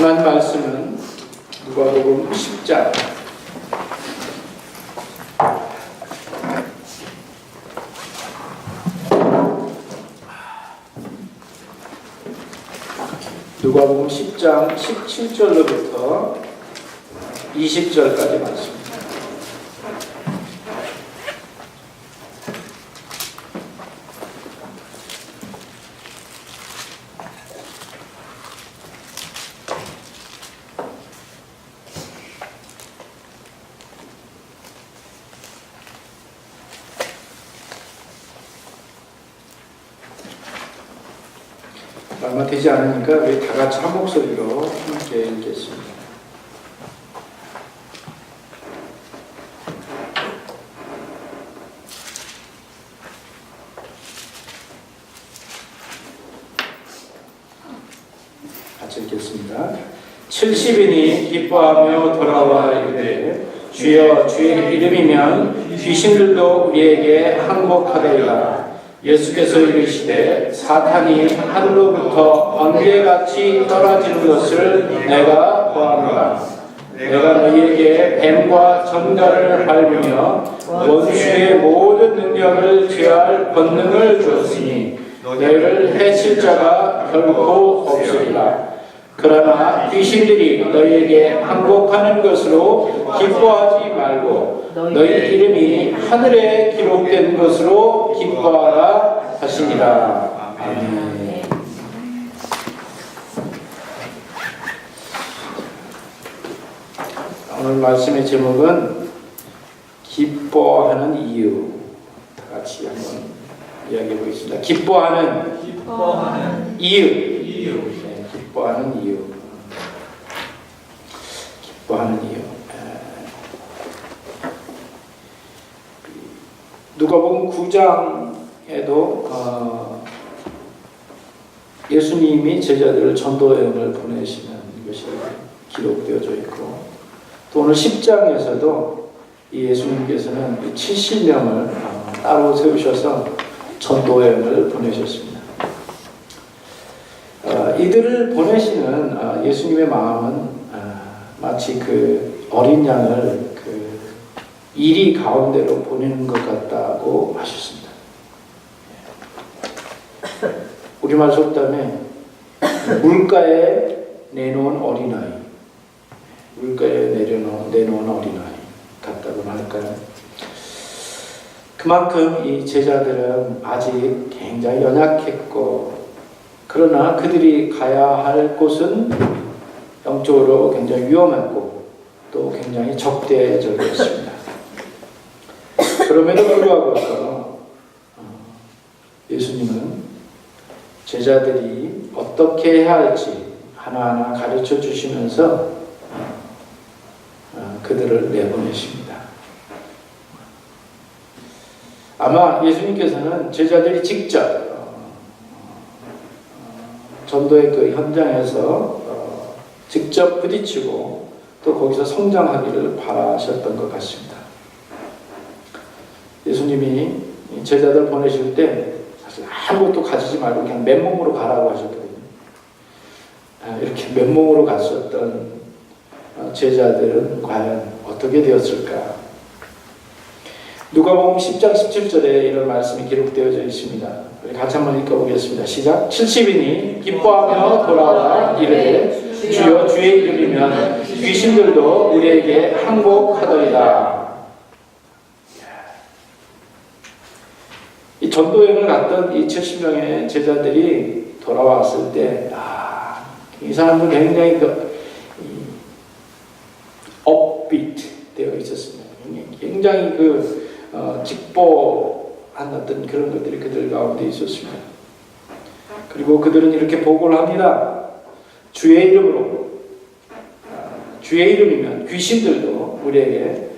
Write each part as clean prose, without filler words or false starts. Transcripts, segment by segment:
하나님 말씀은 누가복음 10장 누가복음 10장 17절로부터 20절까지 말씀입니다. 얼마 되지 않으니까 우리 다 같이 한 목소리로 함께 읽겠습니다. 같이 읽겠습니다. 70인이 기뻐하며 돌아와 이르되 주여 주의 이름이면 귀신들도 우리에게 항복하리라. 예수께서 이르시되 사탄이 하늘로부터 번개같이 떨어지는 것을 내가 보았노라. 내가 너희에게 뱀과 전갈을 밟으며 원수의 모든 능력을 제할 권능을 주었으니 너희를 해칠 자가 결코 없으리라. 그러나 귀신들이 너희에게 항복하는 것으로 기뻐하지 말고 너희 이름이 하늘에 기록된 것으로 기뻐하라 하시니라. 아멘. 오늘 말씀의 제목은 기뻐하는 이유. 다 같이 한번 이야기해 보겠습니다. 기뻐하는 이유. 네, 기뻐하는 이유. 기뻐하는 이유. 누가복음 9장에도 예수님이 제자들을 전도 여행을 보내시는 것이 기록되어져 있고, 또 오늘 10장에서도 예수님께서는 70명을 따로 세우셔서 전도 여행을 보내셨습니다. 이들을 보내시는 예수님의 마음은 마치 그 어린 양을 이리 가운데로 보내는 것 같다고 하셨습니다. 우리말 속담에 물가에 내놓은 어린아이, 물가에 내놓은 어린아이 같다고 할까요? 그만큼 이 제자들은 아직 굉장히 연약했고, 그러나 그들이 가야 할 곳은 영적으로 굉장히 위험했고 또 굉장히 적대적이었습니다. 그럼에도 불구하고 예수님은 제자들이 어떻게 해야 할지 하나하나 가르쳐 주시면서 그들을 내보내십니다. 아마 예수님께서는 제자들이 직접 전도의 그 현장에서 직접 부딪히고 또 거기서 성장하기를 바라셨던 것 같습니다. 예수님이 제자들 보내실 때 사실 아무것도 가지지 말고 그냥 맨몸으로 가라고 하셨거든요. 이렇게 맨몸으로 갔었던 제자들은 과연 어떻게 되었을까? 누가복음 10장 17절에 이런 말씀이 기록되어져 있습니다. 우리 같이 한번 읽어보겠습니다. 시작. 70인이 기뻐하며 돌아와 이르되 주여 주의 이름이면 귀신들도 우리에게 항복하더이다. 이 전도여행을 갔던 이 70명의 제자들이 돌아왔을 때, 이 사람들 굉장히 업비트 되어 있었습니다. 굉장히 직보한 어떤 그런 것들이 그들 가운데 있었습니다. 그리고 그들은 이렇게 보고를 합니다. 주의 이름으로, 주의 이름이면 귀신들도 우리에게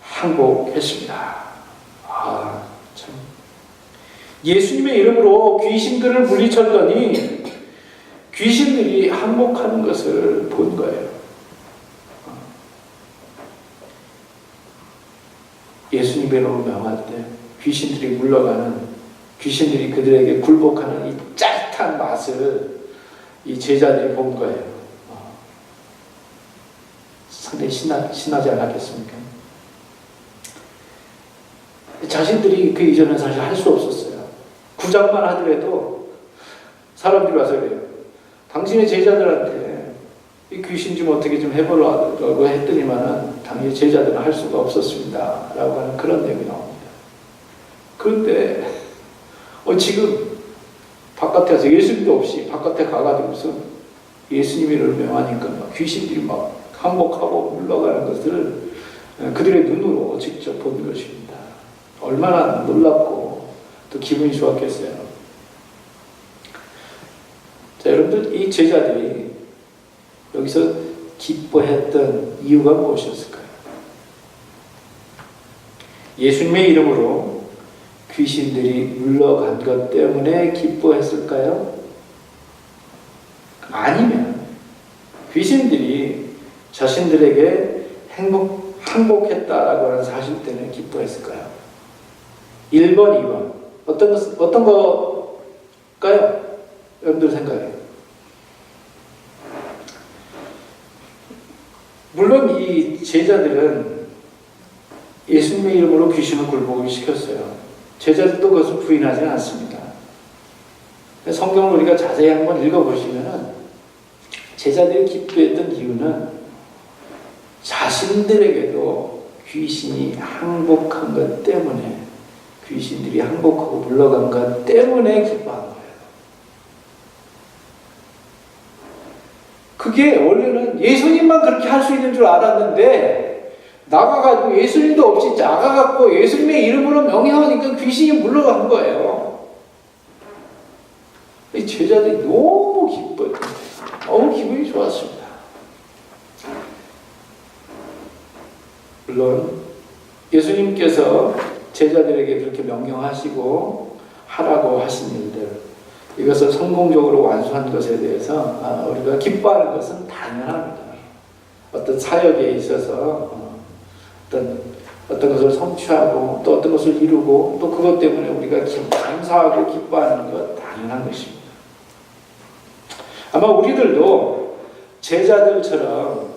항복했습니다. 참. 예수님의 이름으로 귀신들을 물리쳤더니 귀신들이 항복하는 것을 본 거예요. 예수님의 이름으로 명할 때 귀신들이 물러가는, 귀신들이 그들에게 굴복하는 이 짜릿한 맛을 이 제자들이 본 거예요. 상당히 신나지 않았겠습니까? 자신들이 그 이전에 사실 할 수 없었어요. 구작만 하더라도 사람들이 와서 그래요. 당신의 제자들한테 이 귀신 좀 어떻게 좀 해보라고 했더니만은 당연히 제자들은 할 수가 없었습니다. 라고 하는 그런 내용이 나옵니다. 그런데 지금 바깥에 와서 예수님도 없이 바깥에 가가지고서 예수님을 명하니까 막 귀신들이 막 항복하고 물러가는 것을 그들의 눈으로 직접 본 것입니다. 얼마나 놀랍고 또 기분이 좋았겠어요. 자, 여러분들, 이 제자들이 여기서 기뻐했던 이유가 무엇이었을까요? 예수님의 이름으로 귀신들이 물러간 것 때문에 기뻐했을까요? 아니면 귀신들이 자신들에게 항복했다라고 하는 사실 때문에 기뻐했을까요? 1번, 2번. 어떤 거일까요? 여러분들 생각에. 물론 이 제자들은 예수님의 이름으로 귀신을 굴복을 시켰어요. 제자들도 그것을 부인하지는 않습니다. 성경을 우리가 자세히 한번 읽어보시면 제자들이 기뻐했던 이유는 자신들에게도 귀신이 항복한 것 때문에, 귀신들이 항복하고 물러간 것 때문에 기뻐한 거예요. 그게 원래는 예수님만 그렇게 할 수 있는 줄 알았는데 나가가지고 예수님도 없이 나가갖고 예수님의 이름으로 명령하니까 귀신이 물러간 거예요. 이 제자들이 너무 기뻐요. 너무 기분이 좋았습니다. 물론 예수님께서 제자들에게 그렇게 명령하시고 하라고 하신 일들, 이것을 성공적으로 완수한 것에 대해서 우리가 기뻐하는 것은 당연합니다. 어떤 사역에 있어서 어떤 것을 성취하고 또 어떤 것을 이루고 또 그것 때문에 우리가 감사하고 기뻐하는 것 당연한 것입니다. 아마 우리들도 제자들처럼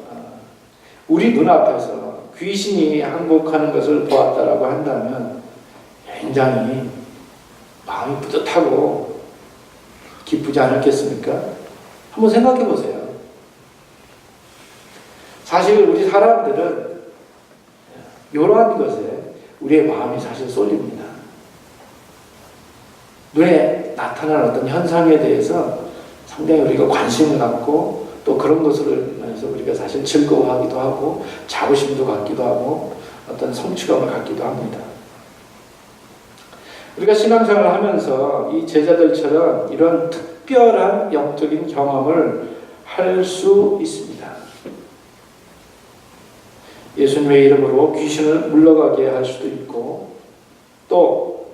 우리 눈앞에서 귀신이 항복하는 것을 보았다라고 한다면 굉장히 마음이 뿌듯하고 기쁘지 않았겠습니까? 한번 생각해 보세요. 사실 우리 사람들은 이러한 것에 우리의 마음이 사실 쏠립니다. 눈에 나타나는 어떤 현상에 대해서 상당히 우리가 관심을 갖고 또 그런 것을 해서 우리가 사실 즐거워하기도 하고 자부심도 갖기도 하고 어떤 성취감을 갖기도 합니다. 우리가 신앙생활을 하면서 이 제자들처럼 이런 특별한 영적인 경험을 할 수 있습니다. 예수님의 이름으로 귀신을 물러가게 할 수도 있고 또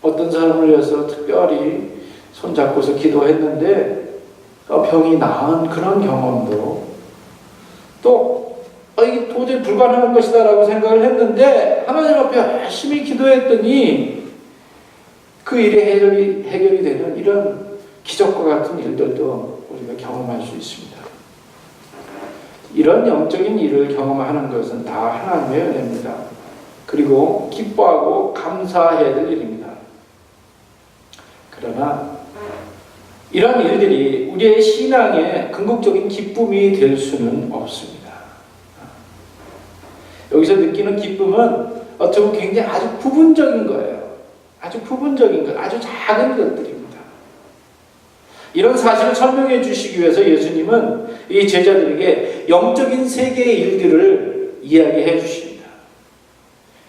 어떤 사람을 위해서 특별히 손잡고서 기도했는데 병이 나은 그런 경험도 또 이게 도저히 불가능한 것이다 라고 생각을 했는데 하나님 앞에 열심히 기도했더니 그 일이 해결이 되는 이런 기적과 같은 일들도 우리가 경험할 수 있습니다. 이런 영적인 일을 경험하는 것은 다 하나님의 은혜입니다. 그리고 기뻐하고 감사해야 될 일입니다. 그러나 이런 일들이 우리의 신앙의 궁극적인 기쁨이 될 수는 없습니다. 여기서 느끼는 기쁨은 어떻게 보면 굉장히 아주 부분적인 거예요. 아주 부분적인 것, 아주 작은 것들입니다. 이런 사실을 설명해 주시기 위해서 예수님은 이 제자들에게 영적인 세계의 일들을 이야기해 주십니다.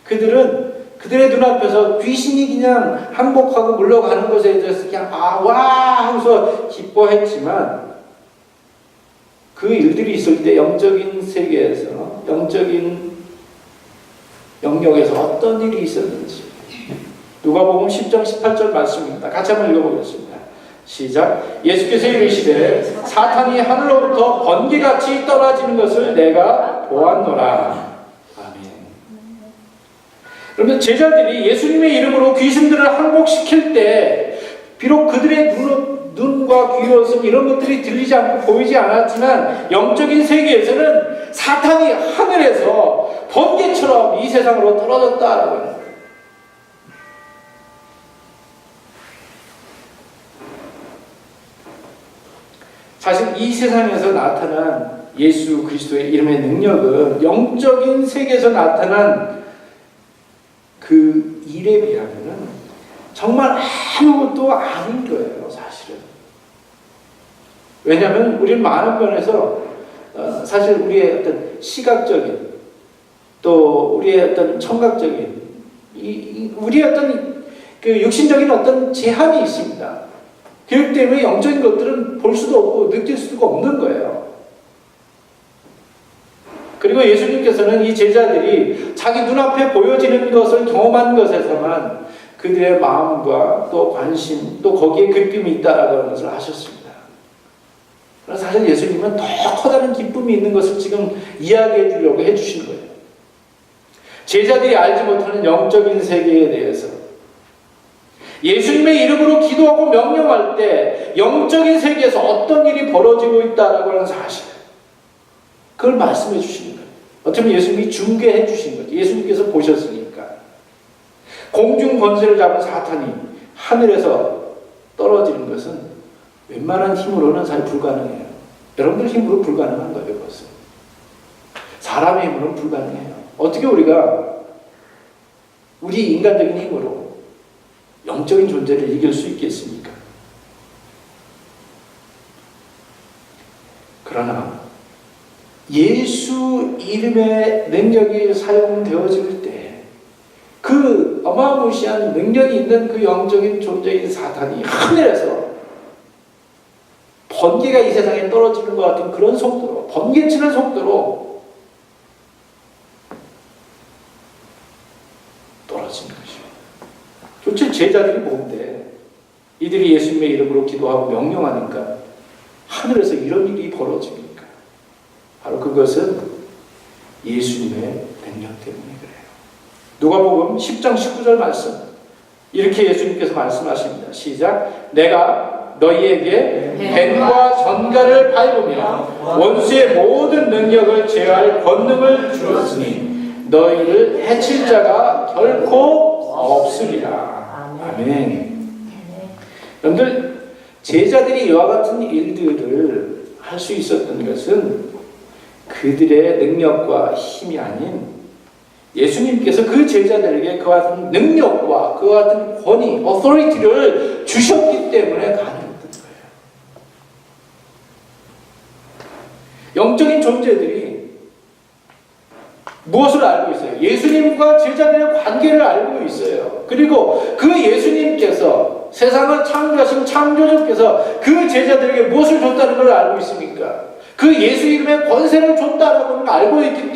그들은 그들의 눈앞에서 귀신이 그냥 항복하고 물러가는 것에 대해서 그냥 와 하면서 기뻐했지만 그 일들이 있을 때 영적인 세계에서 영적인 영역에서 어떤 일이 있었는지 누가복음 10장 18절 말씀입니다. 같이 한번 읽어보겠습니다. 시작. 예수께서 이르시되 사탄이 하늘로부터 번개같이 떨어지는 것을 내가 보았노라. 그러면 제자들이 예수님의 이름으로 귀신들을 항복시킬 때 비록 그들의 눈과 귀로서는 이런 것들이 들리지 않고 보이지 않았지만 영적인 세계에서는 사탄이 하늘에서 번개처럼 이 세상으로 떨어졌다라고 합니다. 사실 이 세상에서 나타난 예수 그리스도의 이름의 능력은 영적인 세계에서 나타난 그 일에 비하면 정말 아무것도 아닌 거예요, 사실은. 왜냐하면 우리는 많은 면에서 사실 우리의 어떤 시각적인 또 우리의 어떤 청각적인 우리의 어떤 그 육신적인 어떤 제한이 있습니다. 그렇기 때문에 영적인 것들은 볼 수도 없고 느낄 수가 없는 거예요. 그리고 예수님께서는 이 제자들이 자기 눈앞에 보여지는 것을 경험한 것에서만 그들의 마음과 또 관심 또 거기에 기쁨이 있다라고 하는 것을 아셨습니다. 그래서 사실 예수님은 더 커다란 기쁨이 있는 것을 지금 이야기해 주려고 해주신 거예요. 제자들이 알지 못하는 영적인 세계에 대해서 예수님의 이름으로 기도하고 명령할 때 영적인 세계에서 어떤 일이 벌어지고 있다라고 하는 사실, 그걸 말씀해 주시는 거예요. 어떻게 보면 예수님이 중계해 주신 거죠. 예수님께서 보셨으니까. 공중 권세를 잡은 사탄이 하늘에서 떨어지는 것은 웬만한 힘으로는 사실 불가능해요. 여러분들 힘으로 불가능한 거예요, 그것은. 사람의 힘으로는 불가능해요. 어떻게 우리가 우리 인간적인 힘으로 영적인 존재를 이길 수 있겠습니까? 그러나 예수 이름의 능력이 사용되어질 때 그 어마무시한 능력이 있는 그 영적인 존재인 사탄이 하늘에서 번개가 이 세상에 떨어지는 것 같은 그런 속도로, 번개치는 속도로 떨어지는 것입니다. 도대체 제자들이 뭔데 이들이 예수님의 이름으로 기도하고 명령하니까 하늘에서 이런 일이 벌어집니까? 바로 그것은 예수님의 능력 때문에 그래요. 누가복음 10장 19절 말씀, 이렇게 예수님께서 말씀하십니다. 시작. 내가 너희에게 뱀과 전갈을 밟으며 원수의 모든 능력을 제어할 권능을 주었으니 너희를 해칠 자가 결코 없으리라. 아멘. 여러분들, 제자들이 이와 같은 일들을 할 수 있었던 것은 그들의 능력과 힘이 아닌 예수님께서 그 제자들에게 그와 같은 능력과 그와 같은 권위, authority를 주셨기 때문에 가능했던 거예요. 영적인 존재들이 무엇을 알고 있어요? 예수님과 제자들의 관계를 알고 있어요. 그리고 그 예수님께서 세상을 창조하신 창조주께서 그 제자들에게 무엇을 줬다는 걸 알고 있습니까? 그 예수 이름의 권세를 줬다라고 하는 걸 알고 있기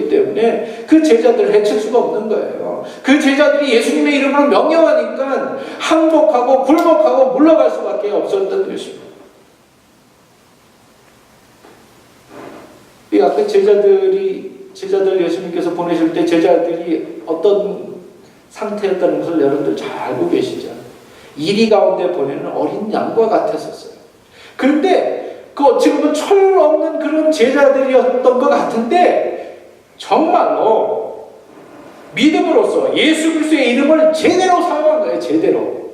때문에 그 제자들을 해칠 수가 없는 거예요. 그 제자들이 예수님의 이름으로 명령하니까 항복하고 굴복하고 물러갈 수밖에 없었던 것입니다. 이 아까 제자들 예수님께서 보내실 때 제자들이 어떤 상태였다는 것을 여러분들 잘 알고 계시죠. 이리 가운데 보내는 어린 양과 같았었어요. 그런데 그 어찌 보면 철 없는 그런 제자들이었던 것 같은데 정말로 믿음으로써 예수 그리스도의 이름을 제대로 사용한 거예요. 제대로.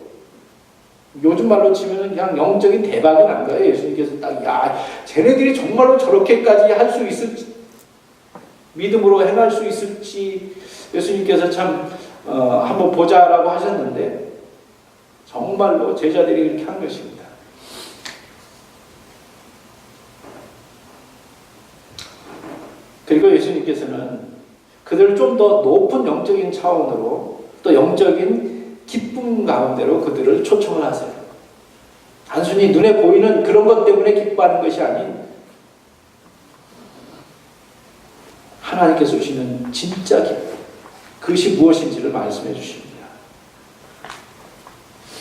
요즘 말로 치면 그냥 영적인 대박이 난 거예요. 예수님께서 딱, 야, 쟤네들이 정말로 저렇게까지 할 수 있을지, 믿음으로 행할 수 있을지 예수님께서 참 한번 보자라고 하셨는데 정말로 제자들이 이렇게 한 것입니다. 그리고 예수님께서는 그들을 좀 더 높은 영적인 차원으로 또 영적인 기쁨 가운데로 그들을 초청을 하세요. 단순히 눈에 보이는 그런 것 때문에 기뻐하는 것이 아닌 하나님께서 주시는 진짜 기쁨, 그것이 무엇인지를 말씀해 주십니다.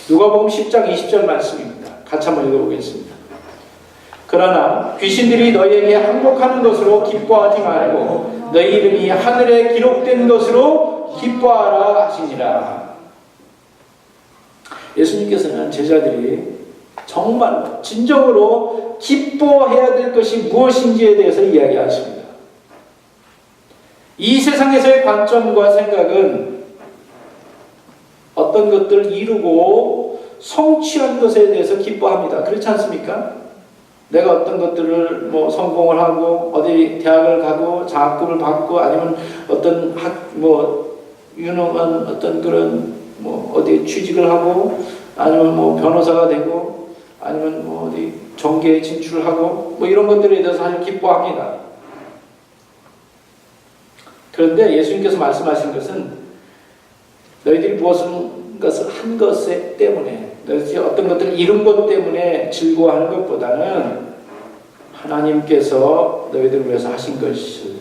누가복음 10장 20절 말씀입니다. 같이 한번 읽어보겠습니다. 그러나 귀신들이 너희에게 항복하는 것으로 기뻐하지 말고 너희 이름이 하늘에 기록된 것으로 기뻐하라 하시니라. 예수님께서는 제자들이 정말 진정으로 기뻐해야 될 것이 무엇인지에 대해서 이야기하십니다. 이 세상에서의 관점과 생각은 어떤 것들을 이루고 성취한 것에 대해서 기뻐합니다. 그렇지 않습니까? 내가 어떤 것들을 성공을 하고 어디 대학을 가고 장학금을 받고 아니면 어떤 유능한 어떤 그런 어디 취직을 하고 아니면 변호사가 되고 아니면 어디 정계에 진출을 하고 이런 것들에 대해서 아주 기뻐합니다. 그런데 예수님께서 말씀하신 것은 너희들이 무엇을 한 것 때문에 너희들이 어떤 것들을 이룬 것 때문에 즐거워하는 것보다는 하나님께서 너희들을 위해서 하신 것을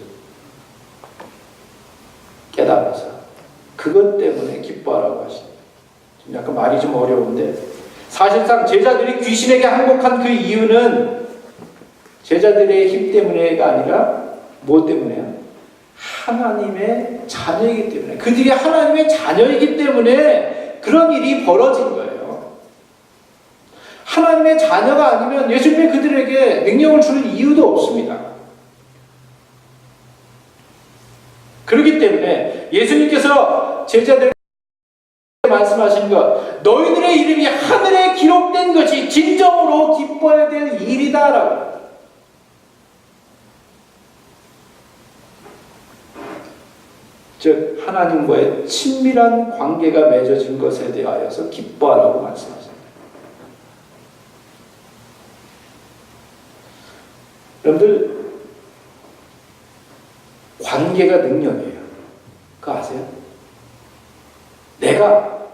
깨달아서 그것 때문에 기뻐하라고 하십니다. 약간 말이 좀 어려운데 사실상 제자들이 귀신에게 항복한 그 이유는 제자들의 힘 때문에가 아니라 무엇 때문에요? 하나님의 자녀이기 때문에, 그들이 하나님의 자녀이기 때문에 그런 일이 벌어진 거예요. 하나님의 자녀가 아니면 예수님이 그들에게 능력을 주는 이유도 없습니다. 그렇기 때문에 예수님께서 제자들에게 말씀하신 것, 너희들의 이름이 하늘에 기록된 것이 진정으로 기뻐야 될 일이다라고. 즉 하나님과의 친밀한 관계가 맺어진 것에 대하여서 기뻐하라고 말씀하십니다. 여러분들 관계가 능력이에요. 그거 아세요? 내가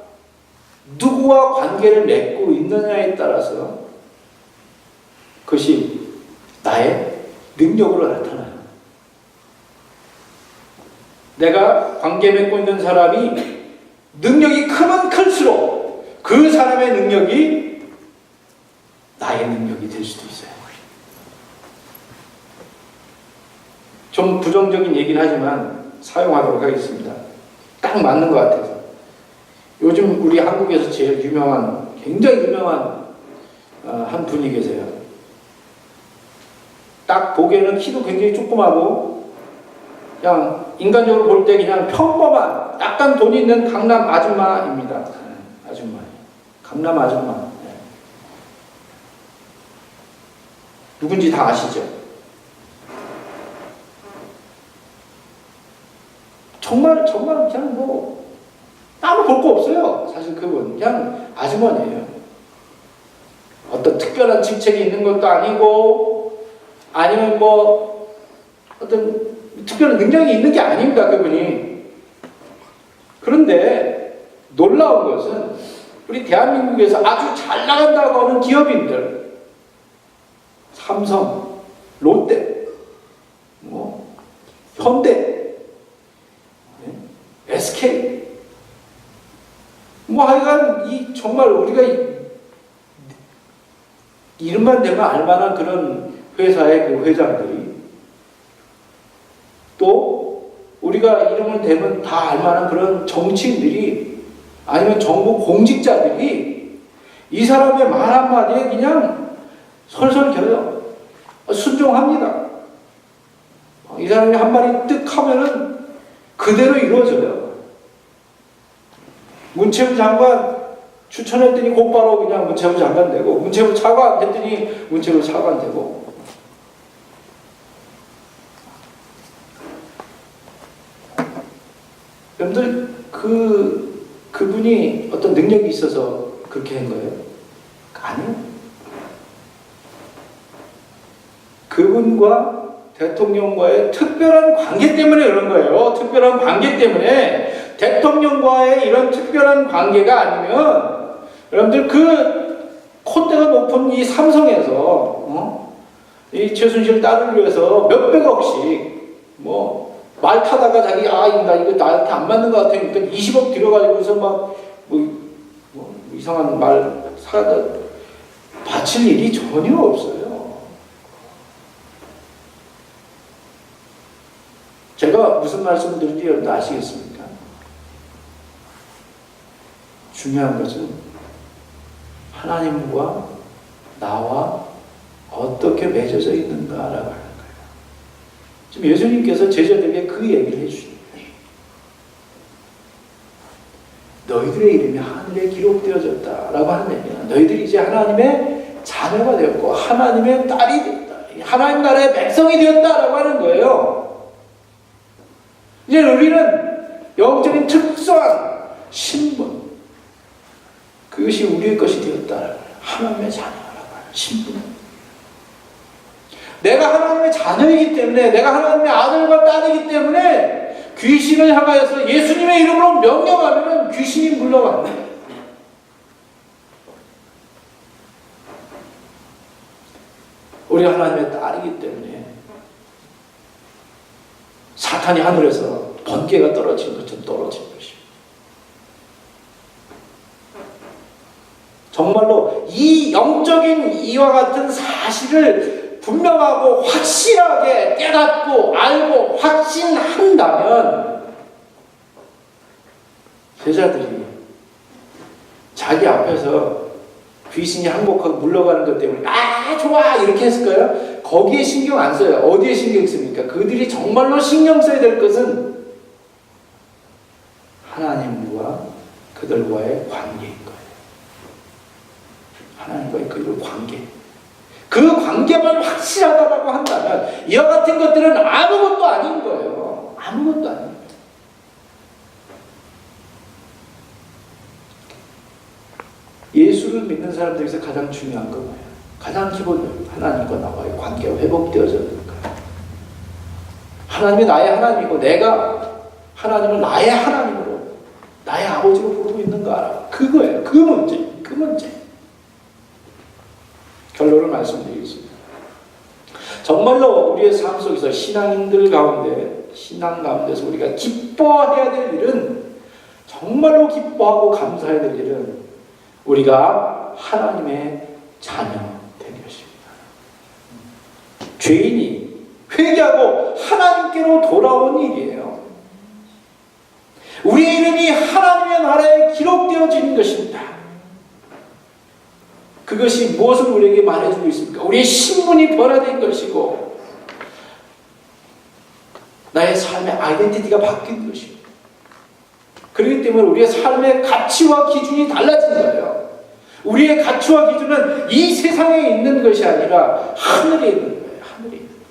누구와 관계를 맺고 있느냐에 따라서 그것이 나의 능력으로 나타나요. 내가 관계 맺고 있는 사람이 능력이 크면 클수록 그 사람의 능력이 나의 능력이 될 수도 있어요. 좀 부정적인 얘기는 하지만 사용하도록 하겠습니다. 딱 맞는 것 같아서. 요즘 우리 한국에서 제일 유명한, 굉장히 유명한 한 분이 계세요. 딱 보기에는 키도 굉장히 조그마고 그냥 인간적으로 볼 때 그냥 평범한 약간 돈 있는 강남 아줌마입니다. 아줌마. 강남 아줌마. 누군지 다 아시죠? 정말 그냥 따로 볼 거 없어요. 사실 그분 그냥 아주머니예요. 어떤 특별한 직책이 있는 것도 아니고 아니면 어떤 특별한 능력이 있는 게 아닙니다. 그분이. 그런데 놀라운 것은 우리 대한민국에서 아주 잘 나간다고 하는 기업인들, 삼성, 롯데, 현대, SK, 하여간 정말 우리가 이름만 대면 알만한 그런 회사의 그 회장들이, 또 우리가 이름을 대면 다 알만한 그런 정치인들이, 아니면 정부 공직자들이 이 사람의 말 한마디에 그냥 설설 겨요. 순종합니다. 이 사람이 한 말이 뜻 하면은 그대로 이루어져요. 문체부 장관 추천했더니 곧바로 그냥 문체부 장관 되고, 문체부 차관 했더니 문체부 차관 되고. 여러분들 그분이 어떤 능력이 있어서 그렇게 한 거예요? 아니요. 그분과 대통령과의 특별한 관계 때문에 그런 거예요. 특별한 관계 때문에. 대통령과의 이런 특별한 관계가 아니면 여러분들 그 콧대가 높은 이 삼성에서 이 최순실 딸을 위해서 몇백억씩 말 타다가 자기 나 이거 나한테 안 맞는 것 같으니까 20억 들여가지고서 이상한 말 사다 바칠 일이 전혀 없어요. 제가 무슨 말씀을 드릴지 여러분들 아시겠습니까? 중요한 것은 하나님과 나와 어떻게 맺어져 있는가라고 하는 거예요. 지금 예수님께서 제자들에게 그 얘기를 해주십니다. 너희들의 이름이 하늘에 기록되어졌다라고 하는 얘기는 너희들이 이제 하나님의 자녀가 되었고 하나님의 딸이 되었다. 하나님 나라의 백성이 되었다라고 하는 거예요. 이제 우리는 영적인 특수한 신분, 그것이 우리의 것이 되었다라고 해요. 하나님의 자녀라고 하는 신분. 내가 하나님의 자녀이기 때문에, 내가 하나님의 아들과 딸이기 때문에 귀신을 향하여서 예수님의 이름으로 명령하면 귀신이 물러갑니다. 우리가 하나님의 딸이기 때문에 사탄이 하늘에서 번개가 떨어진 것처럼 떨어진 것입니다. 정말로 이 영적인 이와 같은 사실을 분명하고 확실하게 깨닫고 알고 확신한다면 제자들이 자기 앞에서 귀신이 항복하고 물러가는 것 때문에 아 좋아 이렇게 했을까요? 거기에 신경 안 써요. 어디에 신경 씁니까? 그들이 정말로 신경 써야 될 것은 하나님과 그들과의 관계인 거예요. 하나님과의 그들 관계. 그 관계만 확실하다고 한다면 이와 같은 것들은 아무것도 아닌 거예요. 아무것도 아닌 거예요. 예수를 믿는 사람들에서 가장 중요한 건 뭐예요? 가장 기본적으로 하나님과 나와의 관계가 회복되어져야 되는 거예요. 하나님이 나의 하나님이고 내가 하나님을 나의 하나님으로 나의 아버지로 부르고 있는가 알아. 그거예요. 그 문제. 그 문제. 결론을 말씀드리겠습니다. 정말로 우리의 삶 속에서 신앙인들 가운데, 신앙 가운데서 우리가 기뻐해야 될 일은, 정말로 기뻐하고 감사해야 될 일은 우리가 하나님의 자녀 된 것입니다. 죄인이 회개하고 하나님께로 돌아온 일이에요. 우리의 이름이 하나님의 나라에 기록되어지는 것입니다. 그것이 무엇을 우리에게 말해주고 있습니까? 우리의 신분이 변화된 것이고 나의 삶의 아이덴티티가 바뀐 것이고, 그렇기 때문에 우리의 삶의 가치와 기준이 달라진 거예요. 우리의 가치와 기준은 이 세상에 있는 것이 아니라 하늘에 있는 거예요. 하늘에 있는 거예요.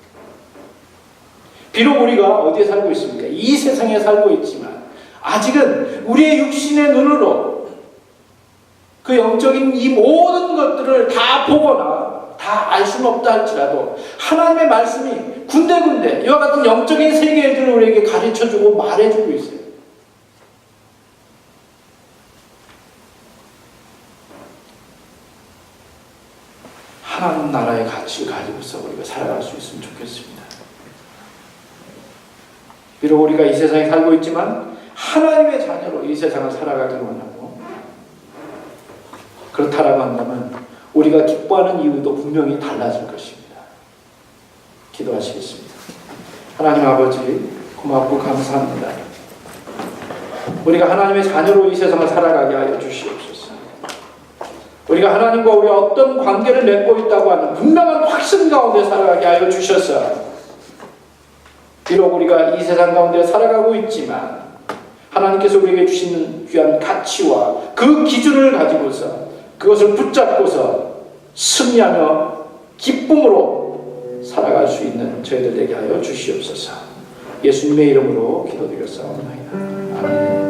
비록 우리가 어디에 살고 있습니까? 이 세상에 살고 있지만 아직은 우리의 육신의 눈으로 그 영적인 이 모든 것들을 다 보거나 다 알 수는 없다 할지라도 하나님의 말씀이 군데군데 이와 같은 영적인 세계들을 우리에게 가르쳐주고 말해주고 있어요. 하나님 나라의 가치를 가지고서 우리가 살아갈 수 있으면 좋겠습니다. 비록 우리가 이 세상에 살고 있지만 하나님의 자녀로 이 세상을 살아가기를 원하고, 그렇다라고 한다면 우리가 기뻐하는 이유도 분명히 달라질 것입니다. 기도하시겠습니다. 하나님 아버지, 고맙고 감사합니다. 우리가 하나님의 자녀로 이 세상을 살아가게 하여 주시옵소서. 우리가 하나님과 우리 어떤 관계를 맺고 있다고 하는 분명한 확신 가운데 살아가게 하여 주셔서, 비록 우리가 이 세상 가운데 살아가고 있지만 하나님께서 우리에게 주시는 귀한 가치와 그 기준을 가지고서 그것을 붙잡고서 승리하며 기쁨으로 살아갈 수 있는 저희들 되게 하여 주시옵소서. 예수님의 이름으로 기도드렸사옵나이다. 아멘.